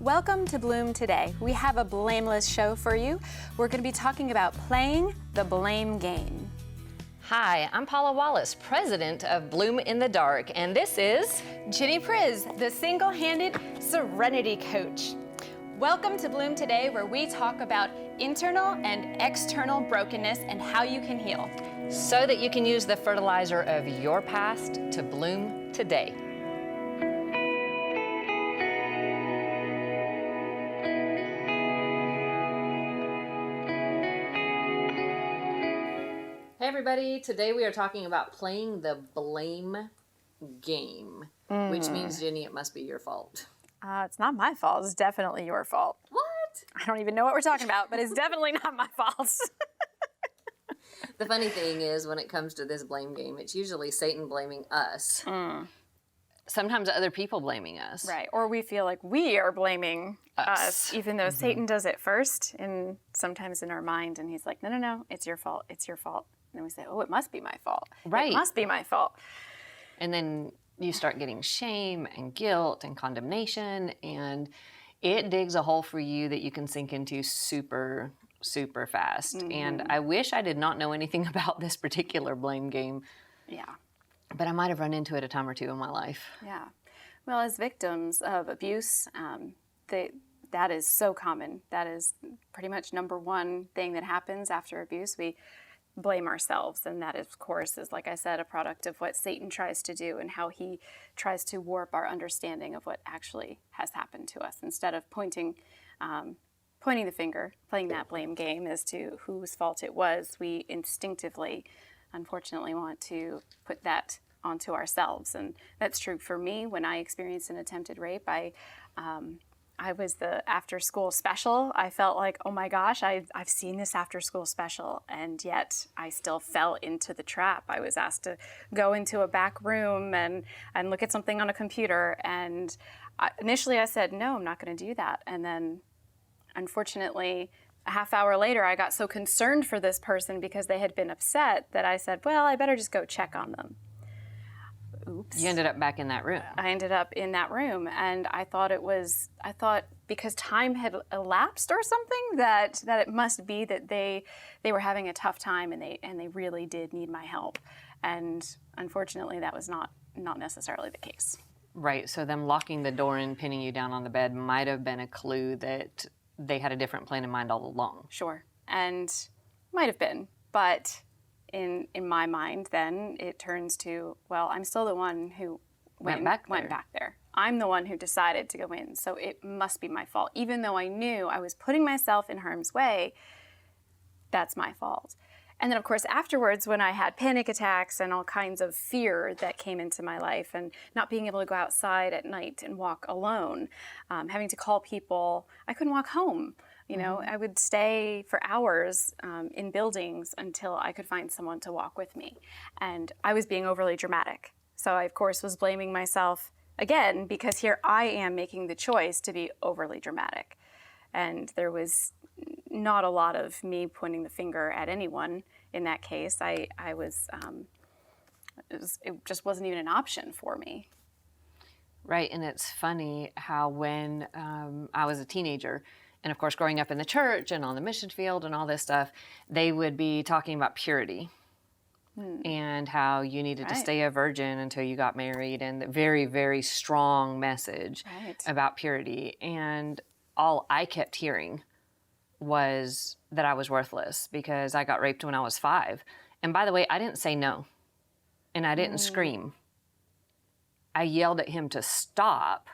Welcome to Bloom Today. We have a blameless show for you. We're going to be talking about playing the blame game. Hi, I'm Paula Wallace, president of Bloom in the Dark, and this is Ginny Priz, the single-handed serenity coach. Welcome to Bloom Today, where we talk about internal and external brokenness and how you can heal, so that you can use the fertilizer of your past to bloom today. Hey everybody, today we are talking about playing the blame game, which means, Ginny, it must be your fault. It's not my fault. It's definitely your fault. What? I don't even know what we're talking about, but it's definitely not my fault. The funny thing is, when it comes to this blame game, it's usually Satan blaming us. Sometimes other people blaming us. Right, or we feel like we are blaming us, even though Satan does it first, and sometimes in our mind, and he's like, no, it's your fault, it's your fault. And then we say, oh, it must be my fault. Right. It must be my fault. And then you start getting shame and guilt and condemnation, and it digs a hole for you that you can sink into super, super fast. And I wish I did not know anything about this particular blame game. Yeah. But I might have run into it a time or two in my life. Yeah. Well, as victims of abuse, that is so common. That is pretty much number one thing that happens after abuse. We blame ourselves, and that, of course, is, like I said, a product of what Satan tries to do and how he tries to warp our understanding of what actually has happened to us. Instead of pointing the finger, playing that blame game as to whose fault it was, we instinctively, unfortunately, want to put that onto ourselves. And that's true for me. When I experienced an attempted rape, I was the after-school special. I felt like, oh my gosh, I've seen this after-school special, and yet I still fell into the trap. I was asked to go into a back room and look at something on a computer, and initially I said, no, I'm not going to do that. And then, unfortunately, a half hour later, I got so concerned for this person because they had been upset that I said, well, I better just go check on them. Oops. You ended up back in that room. I ended up in that room, and I thought because time had elapsed or something, that it must be that they were having a tough time and they really did need my help. And unfortunately, that was not necessarily the case. Right, so them locking the door and pinning you down on the bed might have been a clue that they had a different plan in mind all along. Sure, and might have been, but in my mind, then it turns to, well, I'm still the one who went back there. I'm the one who decided to go in, so it must be my fault. Even though I knew I was putting myself in harm's way, that's my fault. And then, of course, afterwards, when I had panic attacks and all kinds of fear that came into my life, and not being able to go outside at night and walk alone, having to call people, I couldn't walk home. You know, I would stay for hours in buildings until I could find someone to walk with me. And I was being overly dramatic. So I, of course, was blaming myself again, because here I am making the choice to be overly dramatic. And there was not a lot of me pointing the finger at anyone in that case. It just wasn't even an option for me. Right, and it's funny how when I was a teenager, and of course, growing up in the church and on the mission field and all this stuff, they would be talking about purity and how you needed to stay a virgin until you got married, and the very, very strong message about purity. And all I kept hearing was that I was worthless because I got raped when I was 5. And by the way, I didn't say no, and I didn't scream. I yelled at him to stop.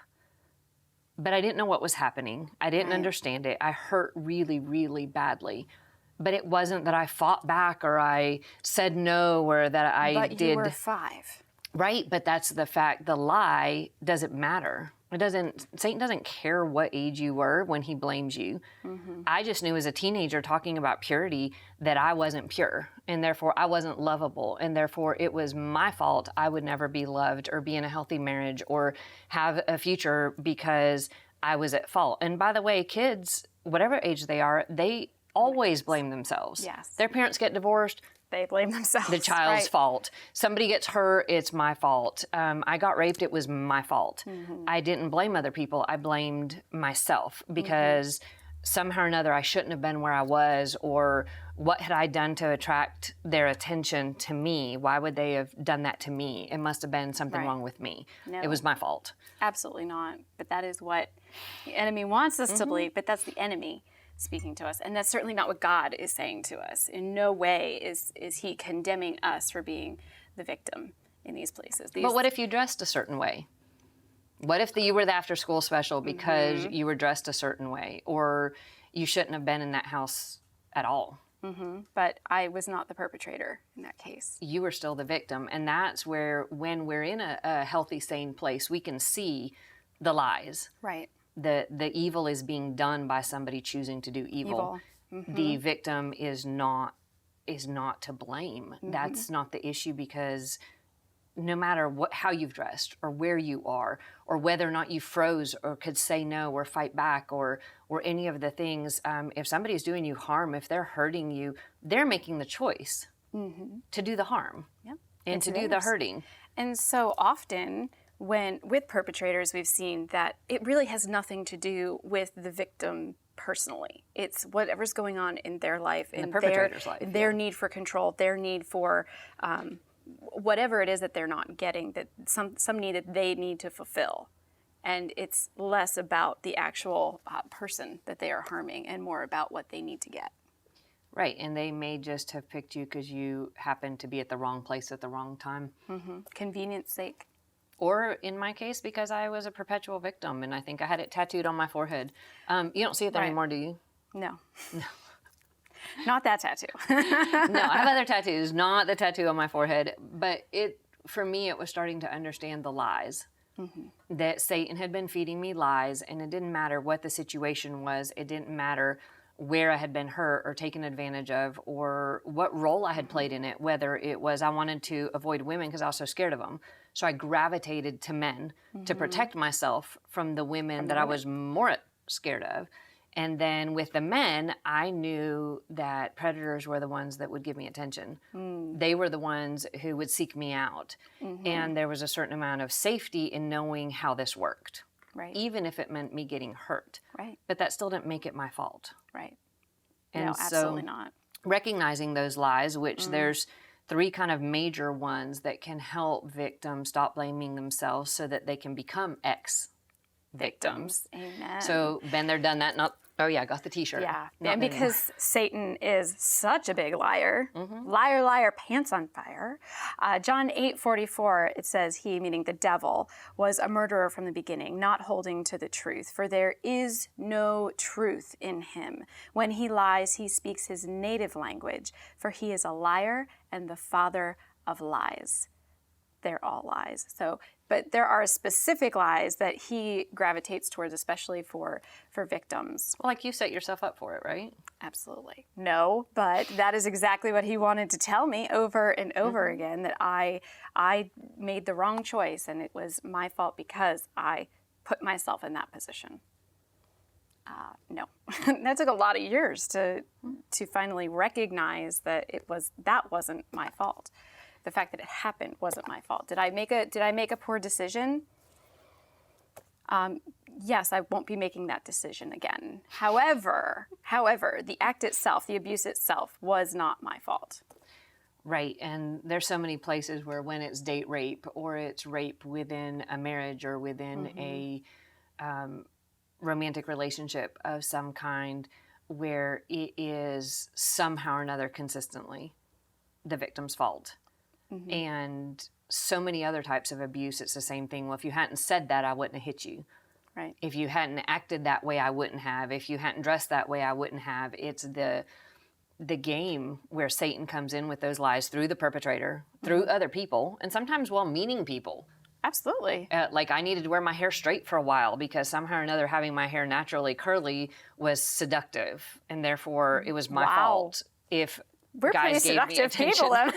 But I didn't know what was happening. I didn't understand it. I hurt really, really badly. But it wasn't that I fought back or I said no or that I did. But you were 5. Right, but that's the fact. The lie doesn't matter. Satan doesn't care what age you were when he blames you. I just knew as a teenager talking about purity that I wasn't pure, and therefore I wasn't lovable, and therefore it was my fault I would never be loved or be in a healthy marriage or have a future because I was at fault. And by the way, kids, whatever age they are, they always blame themselves. Yes. Their parents get divorced, They blame themselves. The child's fault. Somebody gets hurt, it's my fault. I got raped, it was my fault. I didn't blame other people, I blamed myself because somehow or another I shouldn't have been where I was, or what had I done to attract their attention to me? Why would they have done that to me? It must have been something wrong with me. No. It was my fault. Absolutely not. But that is what the enemy wants us to believe, but that's the enemy speaking to us. And that's certainly not what God is saying to us. In no way is he condemning us for being the victim in these places. But what if you dressed a certain way? What if you were the after-school special because you were dressed a certain way, or you shouldn't have been in that house at all? But I was not the perpetrator in that case. You were still the victim. And that's where, when we're in a healthy, sane place, we can see the lies. Right. The evil is being done by somebody choosing to do evil. The victim is not to blame. That's not the issue, because no matter how you've dressed or where you are, or whether or not you froze or could say no or fight back, or any of the things, if somebody's doing you harm, if they're hurting you, they're making the choice to do the harm and to do the hurting. And so often, with perpetrators, we've seen that it really has nothing to do with the victim personally. It's whatever's going on in their life, in the perpetrator's life, their need for control, their need for whatever it is that they're not getting, that some need that they need to fulfill. And it's less about the actual person that they are harming and more about what they need to get. Right, and they may just have picked you because you happened to be at the wrong place at the wrong time. Convenience sake. Or in my case, because I was a perpetual victim, and I think I had it tattooed on my forehead. You don't see it there anymore, do you? No. Not that tattoo. No, I have other tattoos, not the tattoo on my forehead. But for me, it was starting to understand the lies. That Satan had been feeding me lies, and it didn't matter what the situation was. It didn't matter where I had been hurt or taken advantage of, or what role I had played in it, whether it was I wanted to avoid women because I was so scared of them. So I gravitated to men to protect myself from the women that I was more scared of. And then with the men, I knew that predators were the ones that would give me attention. They were the ones who would seek me out. And there was a certain amount of safety in knowing how this worked. Right. Even if it meant me getting hurt. Right. But that still didn't make it my fault. Right. And no, absolutely not. Recognizing those lies, which there's 3 kind of major ones that can help victims stop blaming themselves so that they can become ex-victims. Amen. So been there, done that, not, oh yeah, got the t-shirt. Yeah, Not and because Satan is such a big liar, liar, liar, pants on fire. John 8:44, it says, he, meaning the devil, was a murderer from the beginning, not holding to the truth, for there is no truth in him. When he lies, he speaks his native language, for he is a liar and the father of lies. They're all lies. But there are specific lies that he gravitates towards, especially for victims. Well, like you set yourself up for it, right? Absolutely. No, but that is exactly what he wanted to tell me over and over again, that I made the wrong choice and it was my fault because I put myself in that position. No, that took a lot of years to finally recognize that that wasn't my fault. The fact that it happened wasn't my fault. Did I make a poor decision? Yes, I won't be making that decision again. However, the act itself, the abuse itself, was not my fault. Right, and there's so many places where when it's date rape or it's rape within a marriage or within a romantic relationship of some kind, where it is somehow or another consistently the victim's fault. And so many other types of abuse, it's the same thing. Well, if you hadn't said that, I wouldn't have hit you. Right. If you hadn't acted that way, I wouldn't have. If you hadn't dressed that way, I wouldn't have. It's the game where Satan comes in with those lies through the perpetrator, through other people, and sometimes well-meaning people. Absolutely. Like I needed to wear my hair straight for a while because somehow or another having my hair naturally curly was seductive, and therefore it was my fault if We're guys pretty gave me seductive attention. people.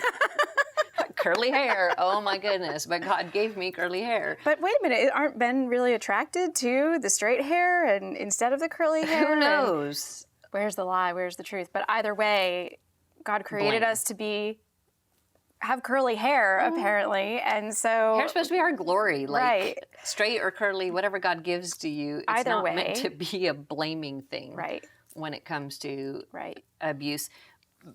Curly hair. Oh my goodness. But God gave me curly hair. But wait a minute, aren't men really attracted to the straight hair and instead of the curly hair? Who knows? Where's the lie? Where's the truth? But either way, God created us to be have curly hair, apparently. And so Hair's supposed to be our glory, like Right. straight or curly, whatever God gives to you. It's Either not way. meant to be a blaming thing Right. when it comes to Right. abuse.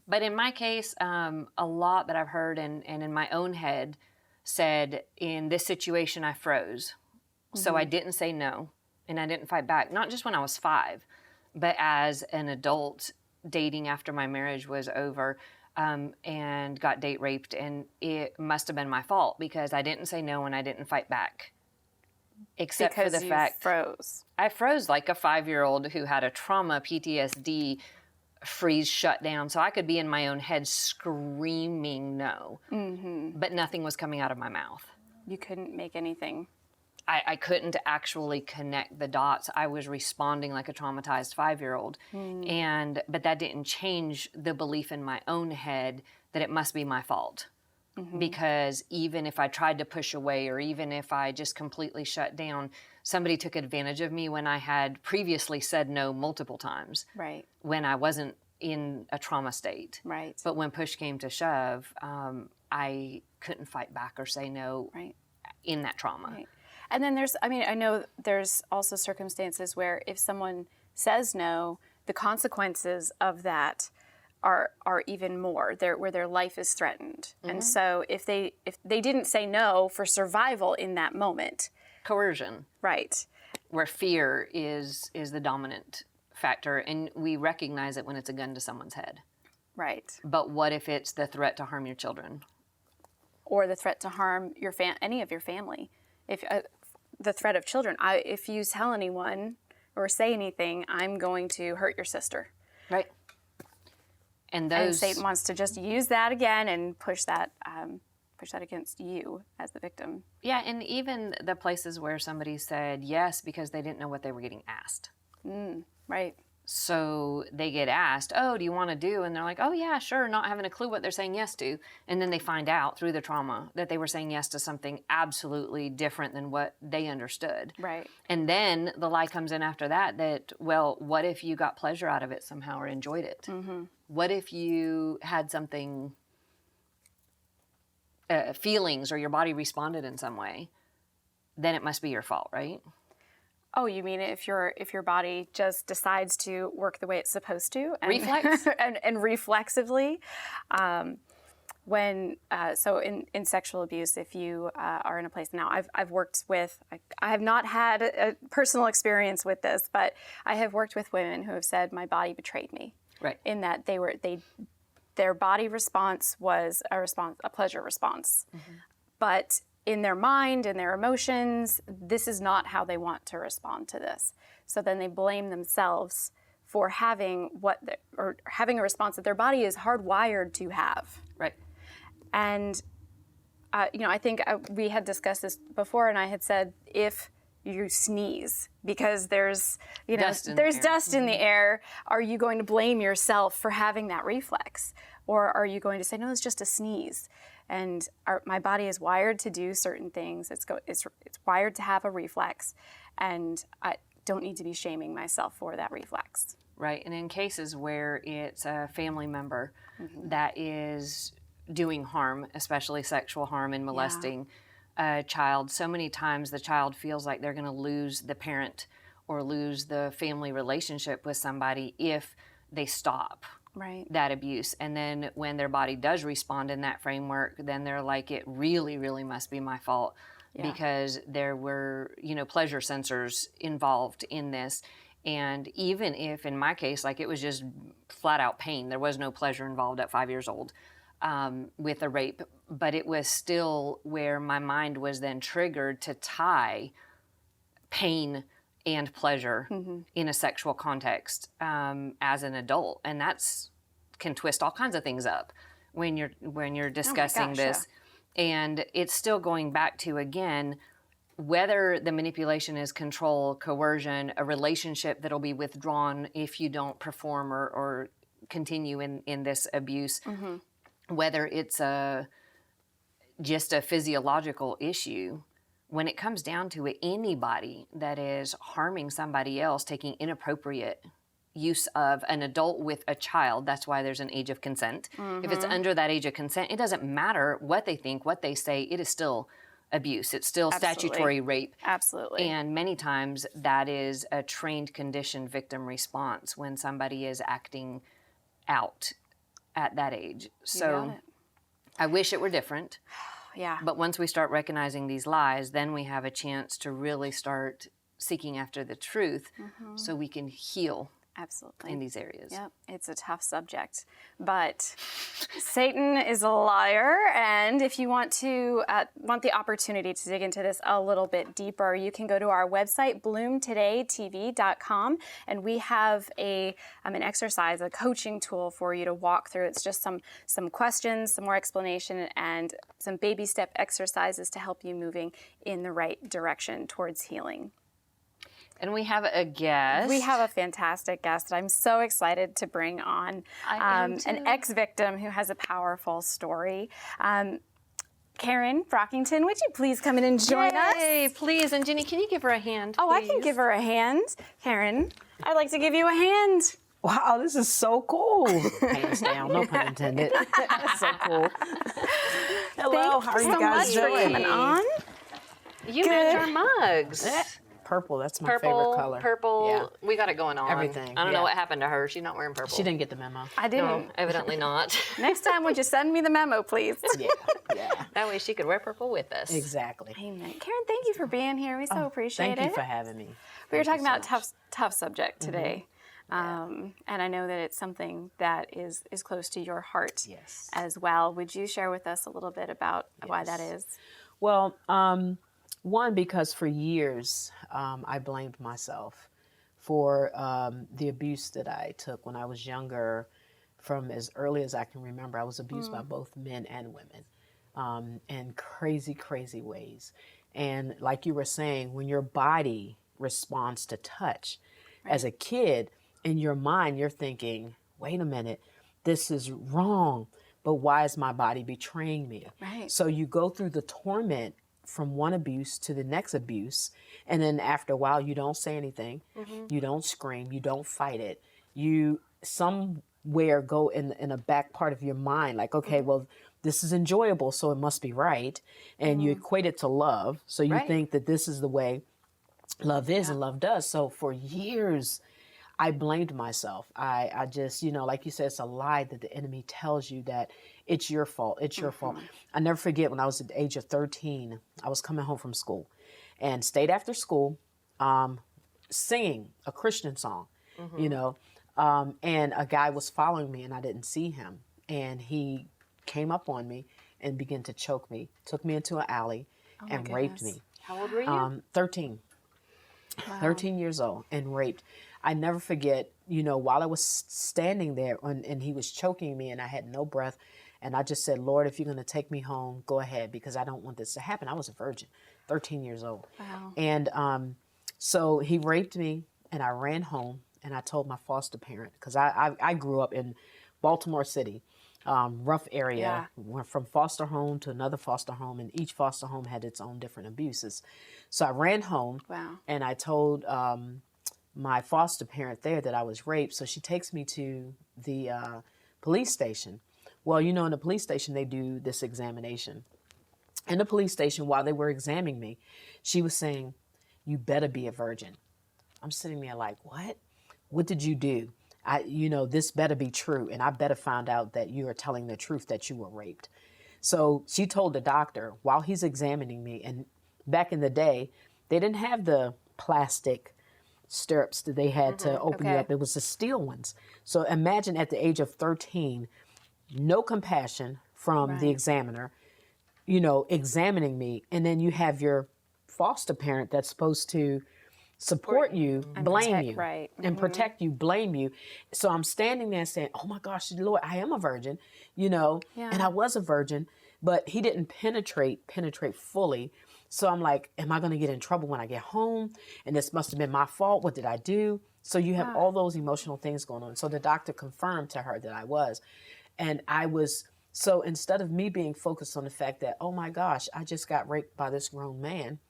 But in my case, a lot that I've heard and in my own head said, in this situation, I froze. So I didn't say no and I didn't fight back, not just when I was 5, but as an adult dating after my marriage was over. And got date raped, and it must have been my fault because I didn't say no and I didn't fight back. Except Because for the you fact froze. I froze like a 5-year-old who had a trauma PTSD freeze shut down, so I could be in my own head screaming no, but nothing was coming out of my mouth. You couldn't make anything. I couldn't actually connect the dots. I was responding like a traumatized 5-year-old. But that didn't change the belief in my own head that it must be my fault. Because even if I tried to push away or even if I just completely shut down, somebody took advantage of me when I had previously said no multiple times. Right. When I wasn't in a trauma state. Right. But when push came to shove, I couldn't fight back or say no in that trauma. Right. And then I know there's also circumstances where if someone says no, the consequences of that are even more, where their life is threatened. And so if they didn't say no for survival in that moment. Coercion. Right. Where fear is the dominant factor, and we recognize it when it's a gun to someone's head. Right. But what if it's the threat to harm your children? Or the threat to harm any of your family. If the threat of children. If you tell anyone or say anything, I'm going to hurt your sister. Right. And Satan wants to just use that again and push that against you as the victim. Yeah, and even the places where somebody said yes because they didn't know what they were getting asked. Right. So they get asked, oh, do you want to do? And they're like, oh, yeah, sure, not having a clue what they're saying yes to. And then they find out through the trauma that they were saying yes to something absolutely different than what they understood. Right. And then the lie comes in after that, well, what if you got pleasure out of it somehow or enjoyed it? What if you had something, feelings, or your body responded in some way? Then it must be your fault, right? Oh, you mean if your body just decides to work the way it's supposed to, and, reflex, and reflexively, so in sexual abuse, if you are in a place now, I've worked with, I have not had a personal experience with this, but I have worked with women who have said my body betrayed me, right? In that their body response was a pleasure response, but in their mind and their emotions, this is not how they want to respond to this. So then they blame themselves for having a response that their body is hardwired to have. Right. And I think we had discussed this before, and I had said if you sneeze because there's dust in the air, are you going to blame yourself for having that reflex, or are you going to say no, it's just a sneeze? And my body is wired to do certain things. It's wired to have a reflex, and I don't need to be shaming myself for that reflex. Right, and in cases where it's a family member that is doing harm, especially sexual harm and molesting a child, so many times the child feels like they're going to lose the parent or lose the family relationship with somebody if they stop. Right. That abuse. And then when their body does respond in that framework, then they're like, it really, really must be my fault because there were, pleasure sensors involved in this. And even if in my case, like it was just flat out pain, there was no pleasure involved at 5 years old with a rape, but it was still where my mind was then triggered to tie pain and pleasure in a sexual context as an adult, and can twist all kinds of things up when you're discussing this. And it's still going back to, again, whether the manipulation is control, coercion, a relationship that'll be withdrawn if you don't perform or continue in this abuse, whether it's just a physiological issue. When it comes down to it, anybody that is harming somebody else, taking inappropriate use of an adult with a child. That's why there's an age of consent. If it's under that age of consent, it doesn't matter what they think, what they say, it is still abuse. It's still statutory rape. Absolutely. And many times that is a trained, conditioned victim response when somebody is acting out at that age. So I wish it were different. Yeah. But once we start recognizing these lies, then we have a chance to really start seeking after the truth so we can heal. Absolutely. In these areas. Yep, it's a tough subject, but Satan is a liar, and if you want the opportunity to dig into this a little bit deeper, you can go to our website, bloomtodaytv.com, and we have an exercise, a coaching tool for you to walk through. It's just some questions, some more explanation, and some baby step exercises to help you moving in the right direction towards healing. And we have a guest. We have a fantastic guest that I'm so excited to bring on. An ex-victim who has a powerful story. Karen Brockington, would you please come in and join us? Please. And Ginny, can you give her a hand, Oh, I please? can give her a hand. Karen, I'd like to give you a hand. Wow, this is so cool. Hands down, no pun intended. That's so cool. Hello, how are you guys Thank you so much doing? for coming on. You made our mugs. Purple, that's my favorite color. Purple. Yeah. We got it going on. Everything, I don't know yeah. what happened to her. She's not wearing purple. She didn't get the memo. I didn't. No, evidently not. Next time, would you send me the memo, please? Yeah. That way she could wear purple with us. Exactly. Amen. Karen, thank you for being here. We so appreciate it. Thank you for having me. We were talking about Thank you a tough subject today. And I know that it's something that is close to your heart as well. Would you share with us a little bit about why that is? Well, one, because for years I blamed myself for the abuse that I took when I was younger. From as early as I can remember, I was abused by both men and women in crazy, crazy ways. And like you were saying, when your body responds to touch, as a kid, in your mind, you're thinking, wait a minute, this is wrong, but why is my body betraying me? Right. So you go through the torment from one abuse to the next abuse, and then after a while, you don't say anything, you don't scream, you don't fight it. You somewhere go in a back part of your mind, like, okay, well, this is enjoyable, so it must be right, and you equate it to love, so you think that this is the way love is and love does. So for years, I blamed myself. I just, like you said, it's a lie that the enemy tells you that it's your fault. It's your fault. I never forget when I was at the age of 13, I was coming home from school and stayed after school singing a Christian song, and a guy was following me and I didn't see him. And he came up on me and began to choke me, took me into an alley and raped me. How old were you? 13. Wow. 13 years old and raped. I never forget, while I was standing there and he was choking me and I had no breath. And I just said, Lord, if you're going to take me home, go ahead, because I don't want this to happen. I was a virgin, 13 years old. Wow. And so he raped me and I ran home and I told my foster parent, because I grew up in Baltimore City, rough area, went from foster home to another foster home, and each foster home had its own different abuses. So I ran home and I told my foster parent there that I was raped. So she takes me to the police station. Well, in the police station, they do this examination. In the police station, while they were examining me, she was saying, you better be a virgin. I'm sitting there like, what? What did you do? This better be true. And I better find out that you are telling the truth, that you were raped. So she told the doctor while he's examining me, and back in the day, they didn't have the plastic stirrups that they had to open you up. It was the steel ones. So imagine at the age of 13, no compassion from the examiner, examining me. And then you have your foster parent that's supposed to support you, blame you, and protect you, blame you. So I'm standing there saying, oh my gosh, Lord, I am a virgin, and I was a virgin, but he didn't penetrate fully. So I'm like, am I going to get in trouble when I get home? And this must have been my fault. What did I do? So you have all those emotional things going on. So the doctor confirmed to her that I was. And so instead of me being focused on the fact that, oh my gosh, I just got raped by this grown man,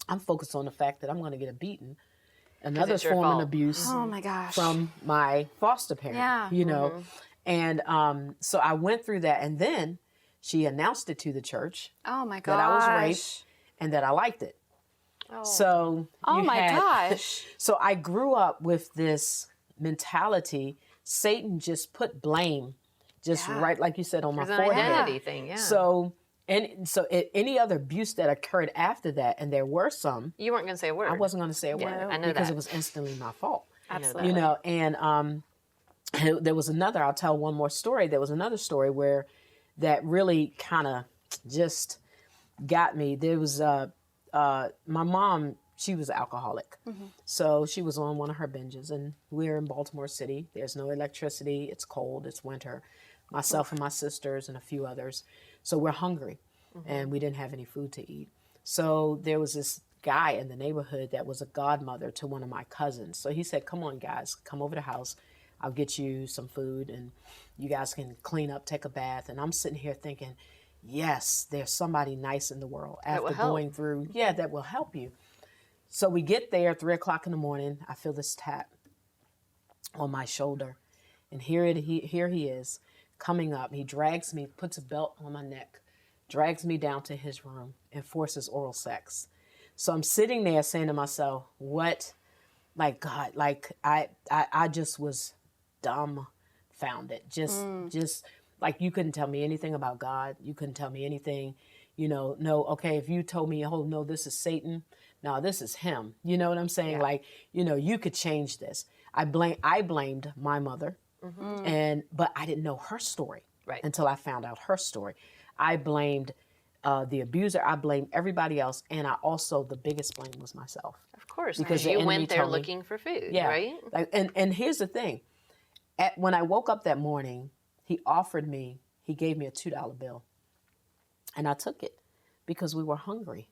I'm focused on the fact that I'm going to get a beating another it's your form of fault. abuse Oh my gosh. from my foster parent, Yeah. you know. And so I went through that, and then she announced it to the church Oh my that I was gosh. raped and that I liked it. Oh. So Oh you my had- gosh. So I grew up with this mentality. Satan just put blame, just Yeah. right like you said, on my It's an forehead. identity thing, yeah. So any other abuse that occurred after that, and there were some, you weren't going to say a word. I wasn't going to say a word I know because that. it was instantly my fault. Absolutely. You know, and there was another. I'll tell one more story. There was another story where that really kind of just got me. There was my mom. She was an alcoholic, so she was on one of her binges, and we're in Baltimore City. There's no electricity. It's cold. It's winter. Myself and my sisters and a few others. So we're hungry, and we didn't have any food to eat. So there was this guy in the neighborhood that was a godmother to one of my cousins. So he said, "Come on, guys, come over to the house. I'll get you some food, and you guys can clean up, take a bath." And I'm sitting here thinking, yes, there's somebody nice in the world will after help. going through, that will help you. So we get there, 3:00 in the morning. I feel this tap on my shoulder, and here he is coming up. He drags me, puts a belt on my neck, drags me down to his room, and forces oral sex. So I'm sitting there saying to myself, what, like God, like I just was dumbfounded. Just like you couldn't tell me anything about God. You couldn't tell me anything, no, okay, if you told me, oh, no, this is Satan. No, this is him. You know what I'm saying? Yeah. Like, you could change this. I blamed my mother, but I didn't know her story until I found out her story. I blamed the abuser. I blamed everybody else, and the biggest blame was myself. Of course, Because because the you enemy went there told me- looking for food, Yeah, right? Like, and here's the thing: when I woke up that morning, he gave me a $2 bill, and I took it because we were hungry,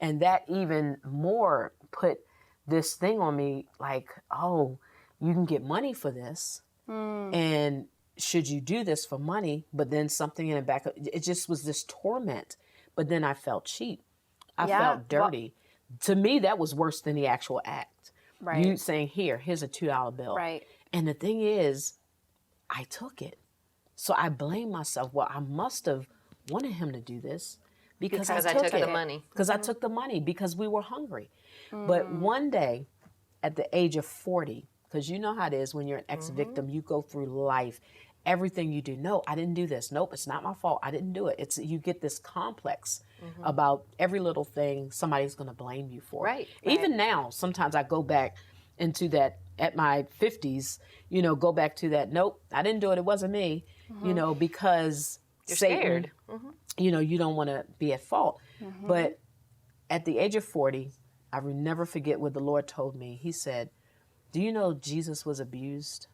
and that even more put this thing on me, like, oh, you can get money for this, and should you do this for money? But then something in the back, it just was this torment. But then I felt cheap. I felt dirty. To me, that was worse than the actual act. Right. You saying, here's a $2 bill. Right. And the thing is, I took it. So I blame myself. Well, I must have wanted him to do this because I took the it. money. Because I took the money because we were hungry. But one day, at the age of 40, because you know how it is when you're an ex-victim, you go through life, everything you do. No, I didn't do this. Nope, it's not my fault. I didn't do it. You get this complex about every little thing somebody's going to blame you for. Right. Even now, sometimes I go back into that at my 50s, go back to that. Nope, I didn't do it. It wasn't me, because You're Satan, scared. you don't want to be at fault. But at the age of 40, I will never forget what the Lord told me. He said, do you know Jesus was abused?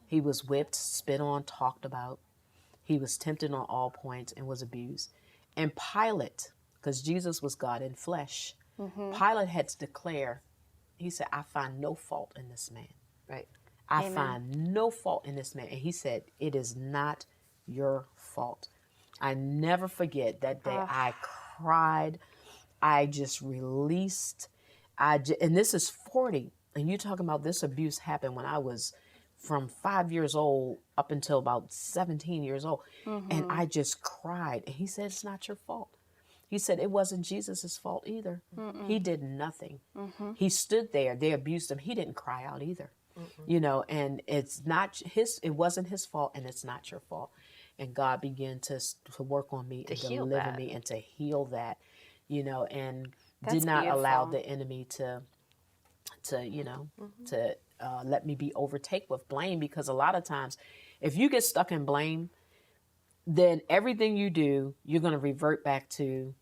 He was whipped, spit on, talked about. He was tempted on all points and was abused. And Pilate, because Jesus was God in flesh, Pilate had to declare, he said, I find no fault in this man. Right. I find no fault in this man. And he said, it is not your fault. I never forget that day. I cried. I just released. And this is 40. And you talking about this abuse happened when I was from 5 years old up until about 17 years old. And I just cried. And he said, it's not your fault. He said, it wasn't Jesus' fault either. He did nothing. He stood there. They abused him. He didn't cry out either. And it wasn't his fault, and it's not your fault. And God began to work on me and deliver me and to heal that, and did not allow the enemy to let me be overtaken with blame, because a lot of times if you get stuck in blame, then everything you do, you're going to revert back to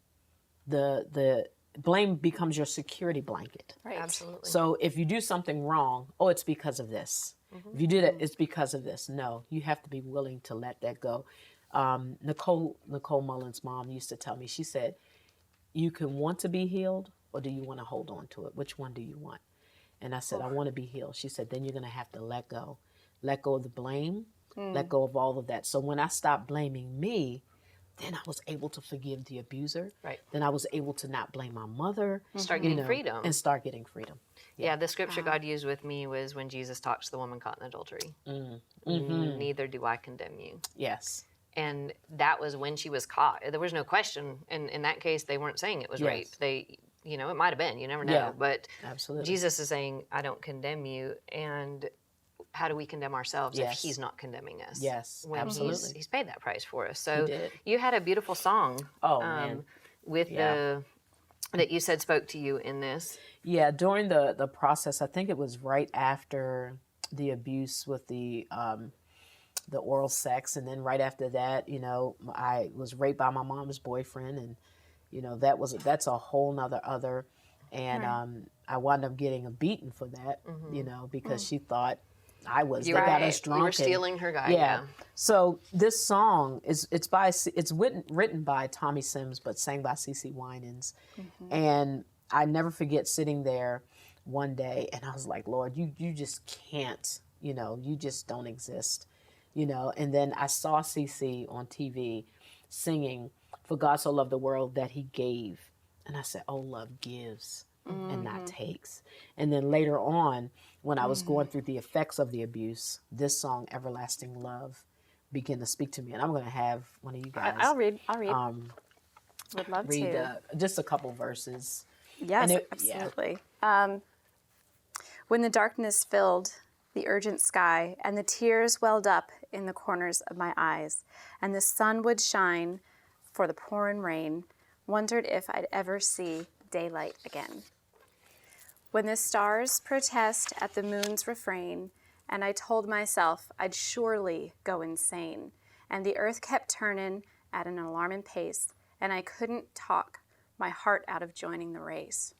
the blame becomes your security blanket. Right. Absolutely. So if you do something wrong, it's because of this. If you do that, it's because of this. No, you have to be willing to let that go. Nicole Mullen's mom used to tell me, she said, you can want to be healed, or do you want to hold on to it? Which one do you want? And I said, I want to be healed. She said, then you're going to have to let go of the blame, let go of all of that. So when I stopped blaming me, then I was able to forgive the abuser. Right. Then I was able to not blame my mother. Start getting freedom. And start getting freedom. Yeah, the scripture God used with me was when Jesus talks to the woman caught in adultery. Neither do I condemn you. Yes. And that was when she was caught. There was no question. And in that case, they weren't saying it was rape. They, you know, it might have been. You never know. Yeah, but absolutely. Jesus is saying, I don't condemn you. And how do we condemn ourselves if he's not condemning us? Yes, when absolutely. He's paid that price for us. So did. you had a beautiful song. Man. With that you said spoke to you in this. Yeah, during the process, I think it was right after the abuse with the oral sex, and then right after that, you know, I was raped by my mom's boyfriend, and you know that's a whole nother other, and I wound up getting a beaten for that, you know, because she thought I was. They got us drunk. You were stealing her guy. Yeah. So this song it's written by Tommy Sims, but sang by CeCe Winans, and I never forget sitting there one day, and I was like, Lord, you just can't, you know, you just don't exist, you know. And then I saw CeCe on TV singing, "For God so loved the world that He gave," and I said, "Oh, love gives and not takes." And then later on, when I was going through the effects of the abuse, this song, "Everlasting Love," began to speak to me. And I'm going to have one of you guys. I'll read. Would love read to. Just a couple verses. Yes, absolutely. When the darkness filled the urgent sky, and the tears welled up in the corners of my eyes, and the sun would shine for the pouring rain, wondered if I'd ever see daylight again. When the stars protest at the moon's refrain, and I told myself I'd surely go insane, and the earth kept turning at an alarming pace, and I couldn't talk my heart out of joining the race.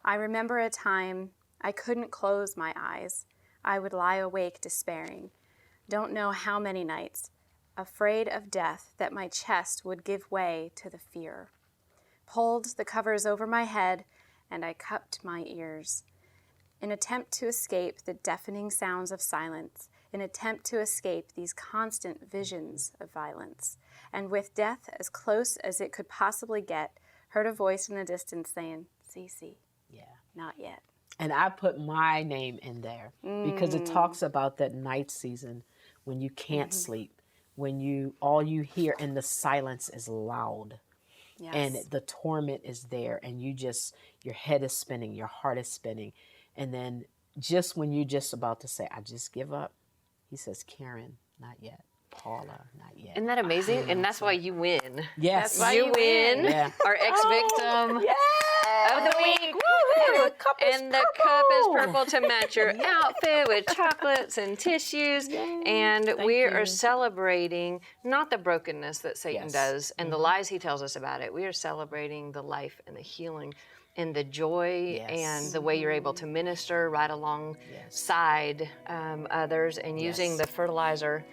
I remember a time I couldn't close my eyes. I would lie awake despairing, don't know how many nights, afraid of death, that my chest would give way to the fear. Pulled the covers over my head, and I cupped my ears. In attempt to escape the deafening sounds of silence, in attempt to escape these constant visions of violence, and with death as close as it could possibly get, heard a voice in the distance saying, "CeCe, not yet." And I put my name in there because it talks about that night season when you can't sleep, when all you hear in the silence is loud. Yes. And the torment is there, and your head is spinning, your heart is spinning. And then just when you're just about to say, "I just give up," he says, "Karen, not yet. Paula, not yet." Isn't that amazing? And that's why you win. Yes. That's why you win. Yeah. Our ex-victim of the week. And the cup is And the cup is purple to match your outfit with chocolates and tissues. And we are celebrating not the brokenness that Satan does and the lies he tells us about it. We are celebrating the life and the healing and the joy and the way you're able to minister right alongside others, and using the fertilizer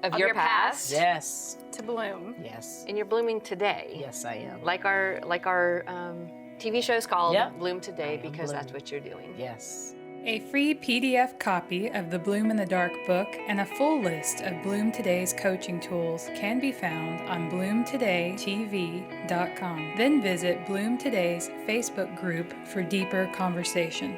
of your past. Yes. To bloom. Yes. And you're blooming today. Yes, I am. Like our TV show's called Bloom Today, because blooming. that's what you're doing. Yes. A free PDF copy of the Bloom in the Dark book and a full list of Bloom Today's coaching tools can be found on bloomtodaytv.com. Then visit Bloom Today's Facebook group for deeper conversation.